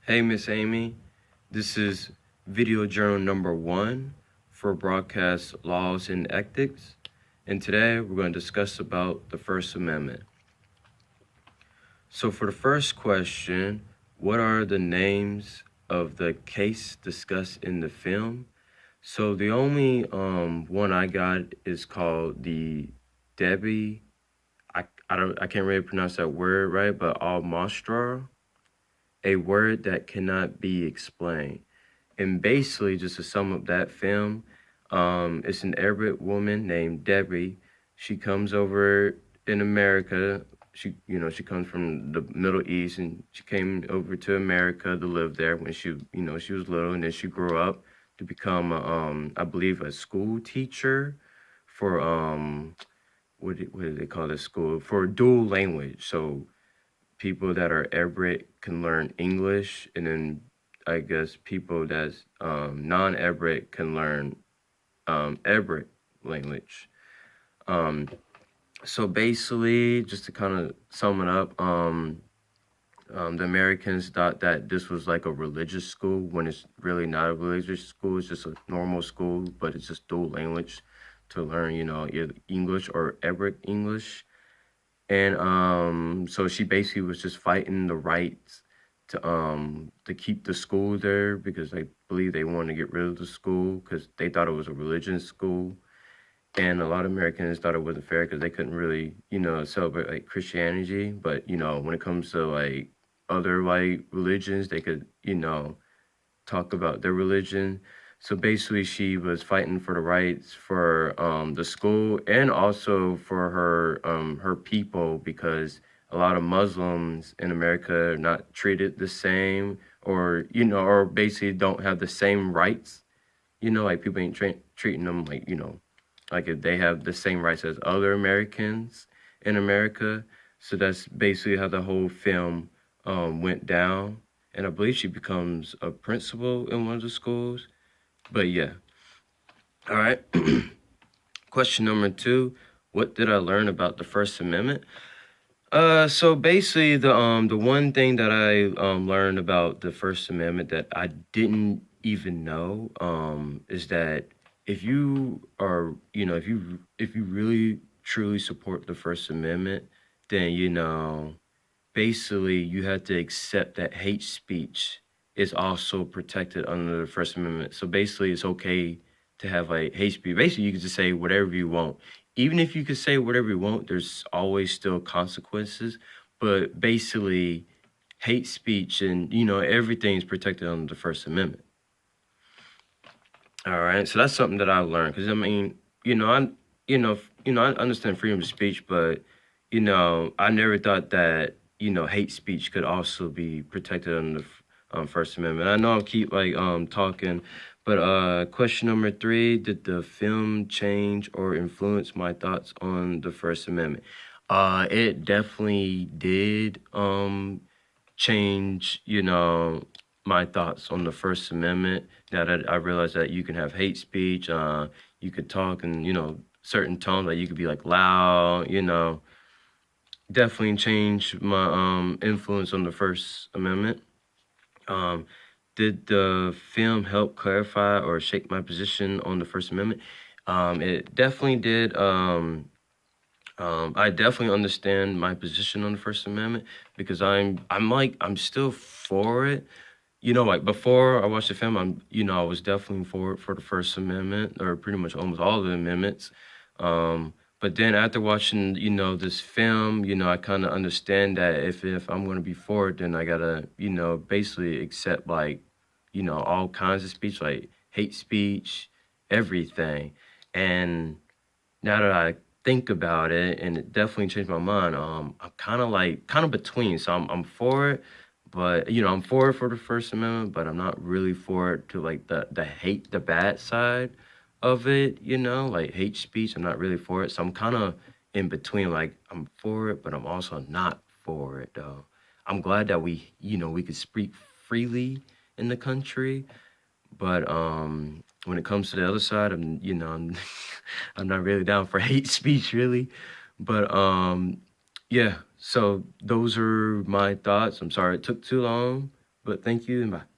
Hey, Miss Amy. This is video journal number 1 for broadcast laws and ethics. And today we're going to discuss about the First Amendment. So for the first question, what are the names of the case discussed in the film? So the only one I got is called the Debbie. I can't really pronounce that word right, but Al-Mastra, a word that cannot be explained. And basically, just to sum up that film, it's an Arabic woman named Debbie. She comes over in America. She comes from the Middle East, and she came over to America to live there when she was little, and then she grew up to become, I believe, a school teacher for what do they call this school for dual language. So people that are Arabic can learn English, and then I guess people that's non-Arabic can learn Arabic language. Um, so basically, just to kind of sum it up, the Americans thought that this was like a religious school when it's really not a religious school. It's just a normal school, but it's just dual language to learn, either English or Arabic English. And so she basically was just fighting the rights to keep the school there because I believe they wanted to get rid of the school because they thought it was a religious school. And a lot of Americans thought it wasn't fair because they couldn't really, celebrate like Christianity. But, when it comes to like other like religions, they could, talk about their religion. So basically, she was fighting for the rights for the school and also for her people because a lot of Muslims in America are not treated the same, or basically don't have the same rights. Like people ain't treating them like like if they have the same rights as other Americans in America. So that's basically how the whole film went down. And I believe she becomes a principal in one of the schools. But yeah. All right. Question number 2. What did I learn about the First Amendment? So basically the one thing that I learned about the First Amendment that I didn't even know is that if you are, if you really truly support the First Amendment, then basically you have to accept that hate speech is also protected under the First Amendment. So basically it's okay to have like hate speech. Basically you can just say whatever you want. Even if you could say whatever you want, there's always still consequences. But basically hate speech and everything's protected under the First Amendment. All right. So that's something that I learned. Because I mean, I understand freedom of speech, but I never thought that hate speech could also be protected under the First Amendment. I know I keep like talking, but question number 3: did the film change or influence my thoughts on the First Amendment? It definitely did change, my thoughts on the First Amendment. Now that I realized that you can have hate speech, you could talk in, certain tones, like you could be like loud, definitely changed my influence on the First Amendment. Um, did the film help clarify or shape my position on the First Amendment? It definitely did. I definitely understand my position on the First Amendment because I'm still for it. Like before I watched the film, I was definitely for it for the First Amendment or pretty much almost all of the amendments. But then after watching, this film, I kind of understand that if I'm going to be for it, then I gotta, basically accept like, all kinds of speech, like hate speech, everything. And now that I think about it, and it definitely changed my mind. I'm kind of between. So I'm for it, but I'm for it for the First Amendment, but I'm not really for it to like the bad side of it. Like hate speech. I'm not really for it. So I'm kind of in between. Like I'm for it, but I'm also not for it. Though I'm glad that we could speak freely in the country, but when it comes to the other side, I'm not really down for hate speech really. But yeah, so those are my thoughts. I'm sorry it took too long, But thank you and bye.